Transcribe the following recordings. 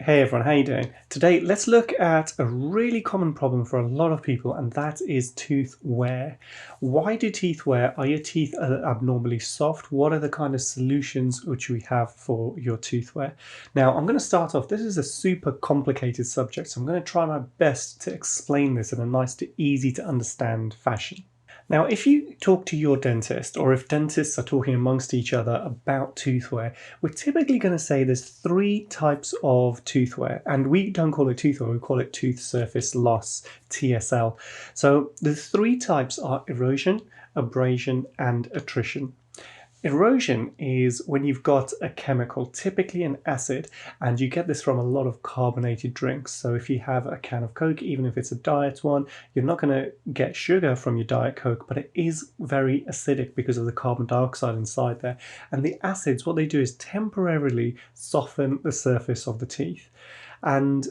Hey everyone, how you doing? Today, let's look at a really common problem for a lot of people, and that is tooth wear. Why do teeth wear? Are your teeth abnormally soft? What are the kind of solutions which we have for your tooth wear? Now, I'm going to start off. This is a super complicated subject, so I'm going to try my best to explain this in a nice to easy to understand fashion. Now, if you talk to your dentist, or if dentists are talking amongst each other about tooth wear, we're typically going to say there's three types of tooth wear, and we don't call it tooth wear, we call it tooth surface loss, TSL. So the three types are erosion, abrasion, and attrition. Erosion is when you've got a chemical, typically an acid, and you get this from a lot of carbonated drinks. So if you have a can of Coke, even if it's a diet one, you're not going to get sugar from your Diet Coke, but it is very acidic because of the carbon dioxide inside there. And the acids, what they do is temporarily soften the surface of the teeth. And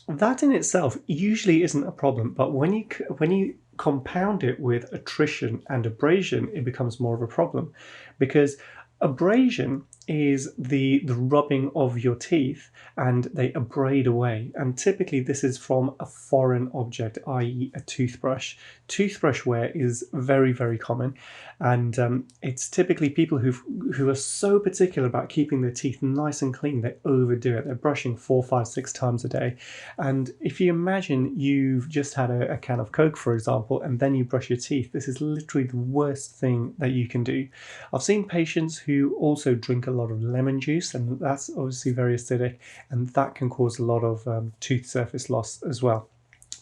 that in itself usually isn't a problem, but when you compound it with attrition and abrasion, it becomes more of a problem, because abrasion is the rubbing of your teeth and they abrade away, and typically this is from a foreign object, i.e. a toothbrush. Toothbrush wear is very common, and it's typically people who are so particular about keeping their teeth nice and clean, they overdo it. They're brushing 4, 5, 6 times a day. And if you imagine you've just had a can of Coke, for example, and then you brush your teeth, this is literally the worst thing that you can do. I've seen patients who also drink a lot of lemon juice, and that's obviously very acidic, and that can cause a lot of tooth surface loss as well.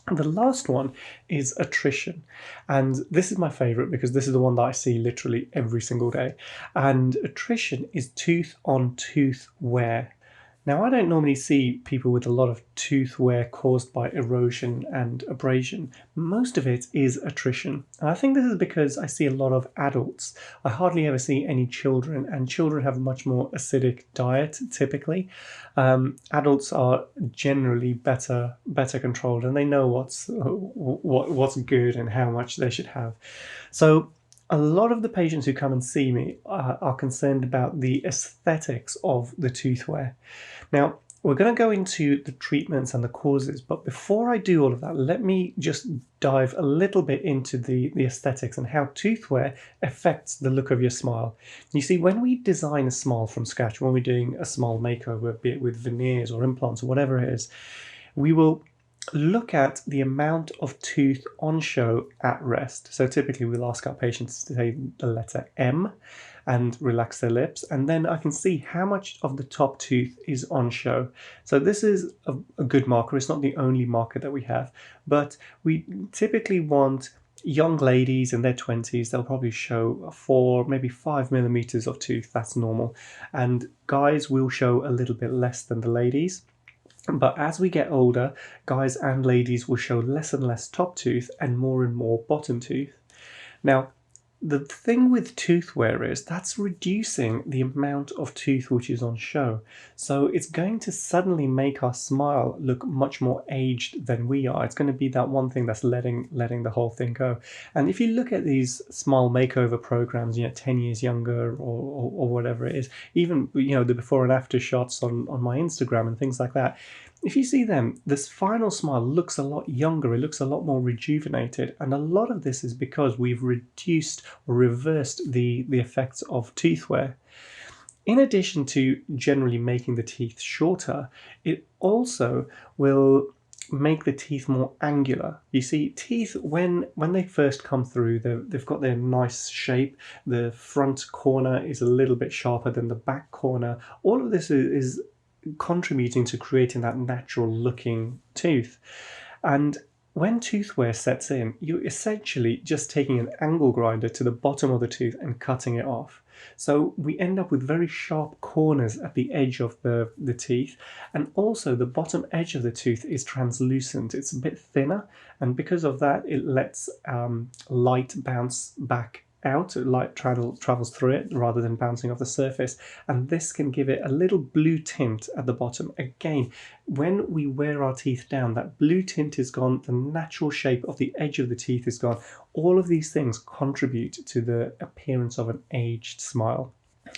And the last one is attrition. And this is my favorite because this is the one that I see literally every single day. And attrition is tooth on tooth wear. Now, I don't normally see people with a lot of tooth wear caused by erosion and abrasion. Most of it is attrition. And I think this is because I see a lot of adults. I hardly ever see any children, and children have a much more acidic diet typically. Adults are generally better controlled, and they know what's good and how much they should have. So a lot of the patients who come and see me are concerned about the aesthetics of the tooth wear. Now, we're going to go into the treatments and the causes, but before I do all of that, let me just dive a little bit into the aesthetics and how tooth wear affects the look of your smile. You see, when we design a smile from scratch, when we're doing a smile makeover, be it with veneers or implants or whatever it is, we will look at the amount of tooth on show at rest. So typically we'll ask our patients to say the letter M and relax their lips, and then I can see how much of the top tooth is on show. So this is a good marker. It's not the only marker that we have, but we typically want young ladies in their 20s, they'll probably show 4, maybe 5 millimeters of tooth. That's normal. And guys will show a little bit less than the ladies. But as we get older, guys and ladies will show less and less top tooth and more bottom tooth. Now, the thing with tooth wear is that's reducing the amount of tooth which is on show. So it's going to suddenly make our smile look much more aged than we are. It's going to be that one thing that's letting the whole thing go. And if you look at these smile makeover programs, 10 years younger or whatever it is, even the before and after shots on my Instagram and things like that, if you see them, this final smile looks a lot younger, it looks a lot more rejuvenated, and a lot of this is because we've reduced or reversed the effects of tooth wear. In addition to generally making the teeth shorter, it also will make the teeth more angular. You see, teeth, when they first come through, they've got their nice shape. The front corner is a little bit sharper than the back corner. All of this is contributing to creating that natural looking tooth. And when tooth wear sets in, you're essentially just taking an angle grinder to the bottom of the tooth and cutting it off. So we end up with very sharp corners at the edge of the teeth, and also the bottom edge of the tooth is translucent. It's a bit thinner, and because of that, it lets light bounce back out, light travels through it rather than bouncing off the surface, and this can give it a little blue tint at the bottom. Again, when we wear our teeth down, that blue tint is gone, the natural shape of the edge of the teeth is gone. All of these things contribute to the appearance of an aged smile.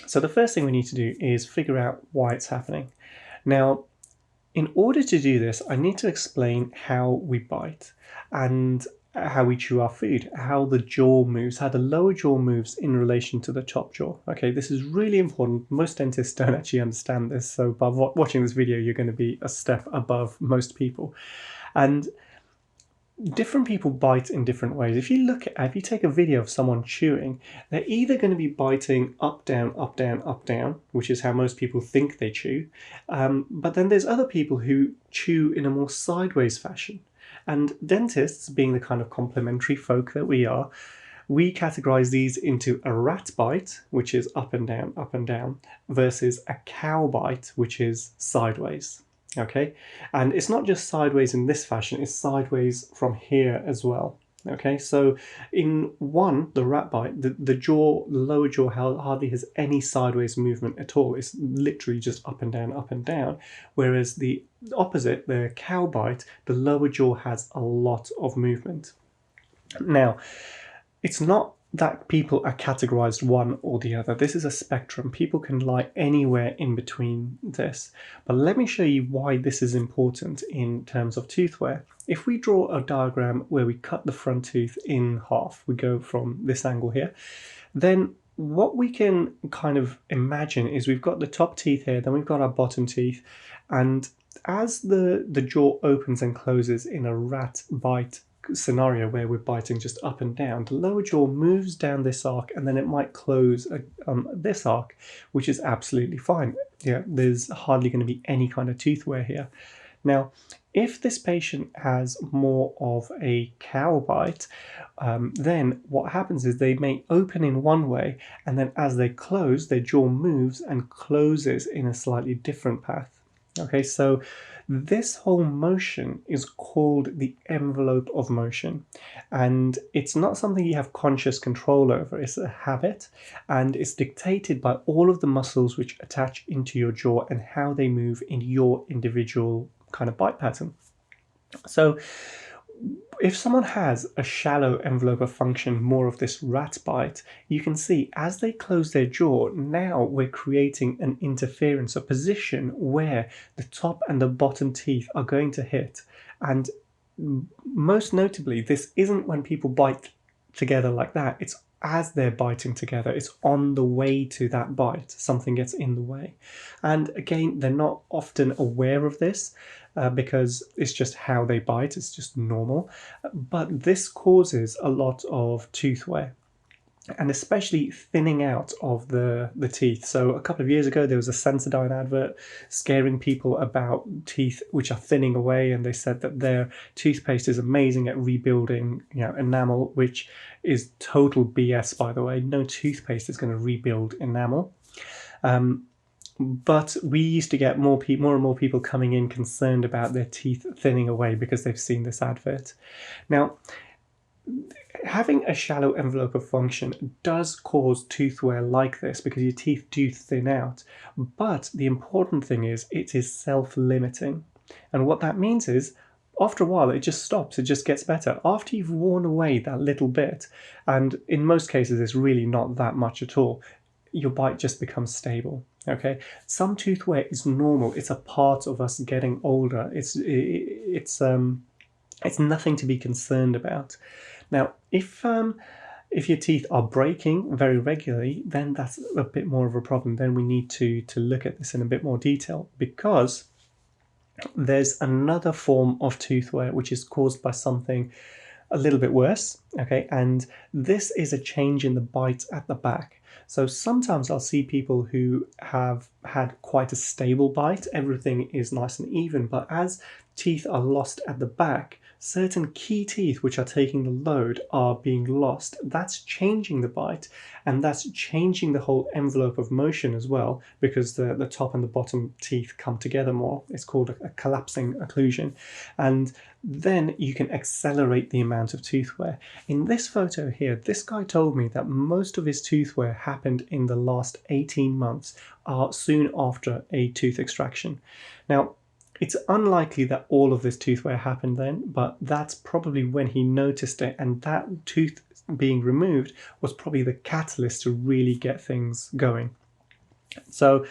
So the first thing we need to do is figure out why it's happening. Now, in order to do this, I need to explain how we bite and how we chew our food, how the jaw moves, how the lower jaw moves in relation to the top jaw. Okay, this is really important. Most dentists don't actually understand this, so by watching this video, you're going to be a step above most people. And different people bite in different ways. If you take a video of someone chewing, they're either going to be biting up, down, up, down, up, down, which is how most people think they chew. But then there's other people who chew in a more sideways fashion. And dentists, being the kind of complementary folk that we are, we categorize these into a rat bite, which is up and down, versus a cow bite, which is sideways. Okay, and it's not just sideways in this fashion, it's sideways from here as well. Okay, so in one, the rat bite, the lower jaw hardly has any sideways movement at all. It's literally just up and down. Whereas the opposite, the cow bite, the lower jaw has a lot of movement. Now, it's not that people are categorized one or the other. This is a spectrum. People can lie anywhere in between this. But let me show you why this is important in terms of tooth wear. If we draw a diagram where we cut the front tooth in half, we go from this angle here, then what we can kind of imagine is we've got the top teeth here, then we've got our bottom teeth, and as the jaw opens and closes in a rat bite scenario where we're biting just up and down, the lower jaw moves down this arc and then it might close this arc, which is absolutely fine. Yeah, there's hardly going to be any kind of tooth wear here. Now, if this patient has more of a cow bite, then what happens is they may open in one way, and then as they close, their jaw moves and closes in a slightly different path. Okay, so this whole motion is called the envelope of motion, and it's not something you have conscious control over. It's a habit, and it's dictated by all of the muscles which attach into your jaw and how they move in your individual kind of bite pattern. So if someone has a shallow envelope of function, more of this rat bite, you can see as they close their jaw, now we're creating an interference, a position where the top and the bottom teeth are going to hit. And most notably, this isn't when people bite together like that. It's as they're biting together, it's on the way to that bite, something gets in the way. And again, they're not often aware of this because it's just how they bite, it's just normal. But this causes a lot of tooth wear, and especially thinning out of the teeth. So a couple of years ago, there was a Sensodyne advert scaring people about teeth which are thinning away, and they said that their toothpaste is amazing at rebuilding, enamel, which is total BS, by the way. No toothpaste is going to rebuild enamel. But we used to get more and more people coming in concerned about their teeth thinning away because they've seen this advert. Now, having a shallow envelope of function does cause tooth wear like this because your teeth do thin out. But the important thing is it is self-limiting. And what that means is after a while it just stops, it just gets better. After you've worn away that little bit, and in most cases it's really not that much at all, your bite just becomes stable. Okay, some tooth wear is normal. It's a part of us getting older. It's nothing to be concerned about. Now, if your teeth are breaking very regularly, then that's a bit more of a problem. Then we need to look at this in a bit more detail, because there's another form of tooth wear which is caused by something a little bit worse. Okay, and this is a change in the bite at the back. So sometimes I'll see people who have had quite a stable bite, everything is nice and even, but as teeth are lost at the back, certain key teeth which are taking the load are being lost. That's changing the bite, and that's changing the whole envelope of motion as well, because the top and the bottom teeth come together more. It's called a collapsing occlusion, and then you can accelerate the amount of tooth wear. In this photo here, this guy told me that most of his tooth wear happened in the last 18 months, soon after a tooth extraction. Now, it's unlikely that all of this tooth wear happened then, but that's probably when he noticed it, and that tooth being removed was probably the catalyst to really get things going. So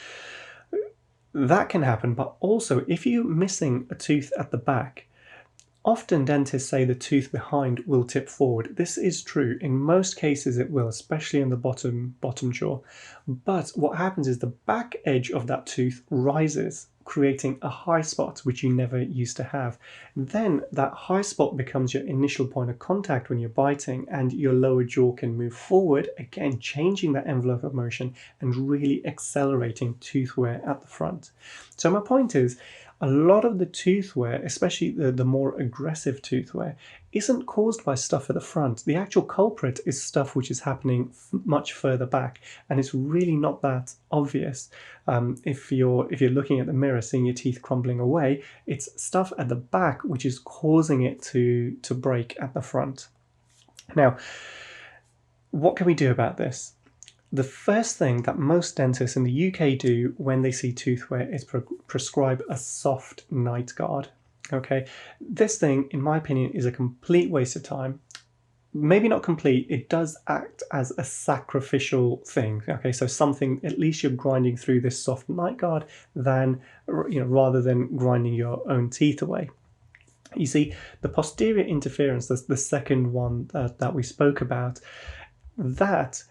That can happen, but also if you're missing a tooth at the back, often dentists say the tooth behind will tip forward. This is true. In most cases it will, especially in the bottom jaw. But what happens is the back edge of that tooth rises, creating a high spot which you never used to have. Then that high spot becomes your initial point of contact when you're biting, and your lower jaw can move forward, again changing that envelope of motion and really accelerating tooth wear at the front. So my point is, a lot of the tooth wear, especially the more aggressive tooth wear, isn't caused by stuff at the front. The actual culprit is stuff which is happening much further back, and it's really not that obvious. If you're looking at the mirror, seeing your teeth crumbling away, it's stuff at the back which is causing it to break at the front. Now, what can we do about this? The first thing that most dentists in the UK do when they see tooth wear is prescribe a soft night guard. Okay, this thing, in my opinion, is a complete waste of time. Maybe not complete, it does act as a sacrificial thing. Okay, so something, at least you're grinding through this soft night guard than, rather than grinding your own teeth away. You see, the posterior interference, the second one that we spoke about, that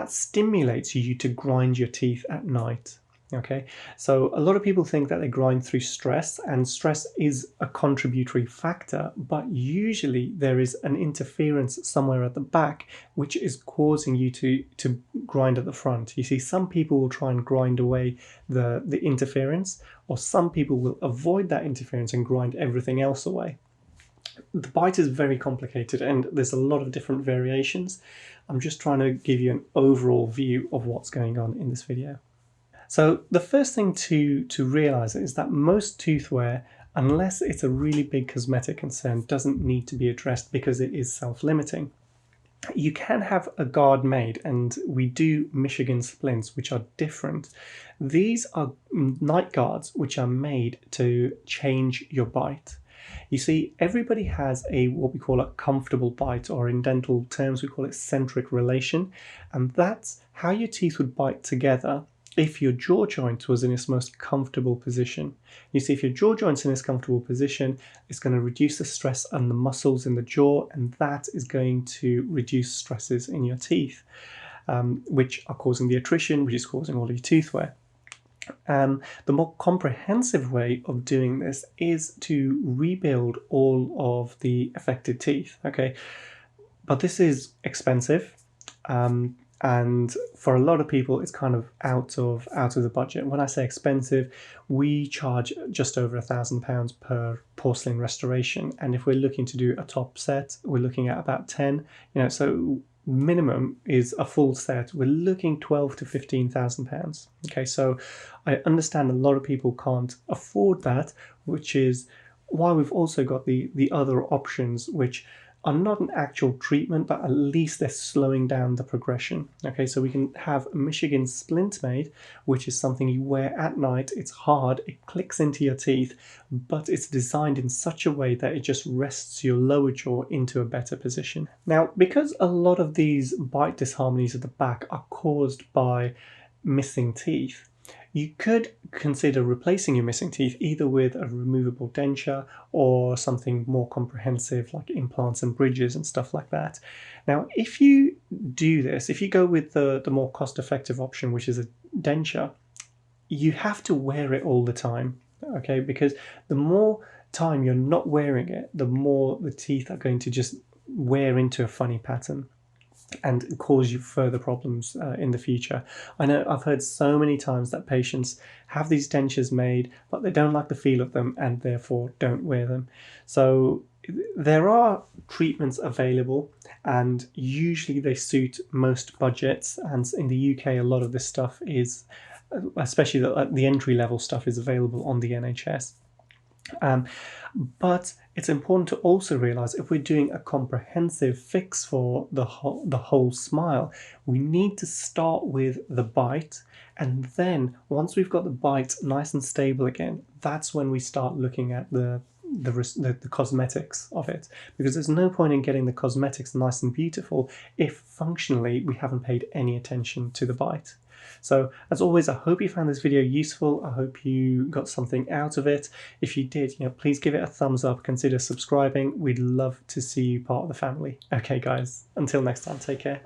stimulates you to grind your teeth at night. Okay, so a lot of people think that they grind through stress, and stress is a contributory factor, but usually there is an interference somewhere at the back which is causing you to grind at the front. You see, some people will try and grind away the interference, or some people will avoid that interference and grind everything else away. The bite is very complicated and there's a lot of different variations. I'm just trying to give you an overall view of what's going on in this video. So the first thing to realize is that most tooth wear, unless it's a really big cosmetic concern, doesn't need to be addressed because it is self-limiting. You can have a guard made, and we do Michigan splints, which are different. These are night guards which are made to change your bite. You see, everybody has what we call a comfortable bite, or in dental terms we call it centric relation, and that's how your teeth would bite together if your jaw joint was in its most comfortable position. You see, if your jaw joint's in its comfortable position, it's going to reduce the stress on the muscles in the jaw, and that is going to reduce stresses in your teeth, which are causing the attrition, which is causing all of your tooth wear. The more comprehensive way of doing this is to rebuild all of the affected teeth. Okay, but this is expensive, and for a lot of people it's kind of out of the budget. When I say expensive, we charge just over £1,000 per porcelain restoration, and if we're looking to do a top set, we're looking at about 10. So minimum is a full set, we're looking £12,000 to £15,000. Okay, so I understand a lot of people can't afford that, which is why we've also got the other options, which are not an actual treatment, but at least they're slowing down the progression. Okay, so we can have a Michigan splint made, which is something you wear at night. It's hard, it clicks into your teeth, but it's designed in such a way that it just rests your lower jaw into a better position. Now, because a lot of these bite disharmonies at the back are caused by missing teeth, you could consider replacing your missing teeth either with a removable denture or something more comprehensive like implants and bridges and stuff like that. Now, if you do this, if you go with the more cost-effective option, which is a denture, you have to wear it all the time, okay? Because the more time you're not wearing it, the more the teeth are going to just wear into a funny pattern and cause you further problems in the future. I know I've heard so many times that patients have these dentures made, but they don't like the feel of them and therefore don't wear them. So there are treatments available, and usually they suit most budgets, and in the UK a lot of this stuff is, especially the entry-level stuff, is available on the NHS. But it's important to also realize, if we're doing a comprehensive fix for the whole smile, we need to start with the bite, and then once we've got the bite nice and stable again, that's when we start looking at the cosmetics of it, because there's no point in getting the cosmetics nice and beautiful if functionally we haven't paid any attention to the bite. So as always, I hope you found this video useful. I hope you got something out of it. If you did, please give it a thumbs up, consider subscribing. We'd love to see you part of the family. Okay guys, until next time, take care.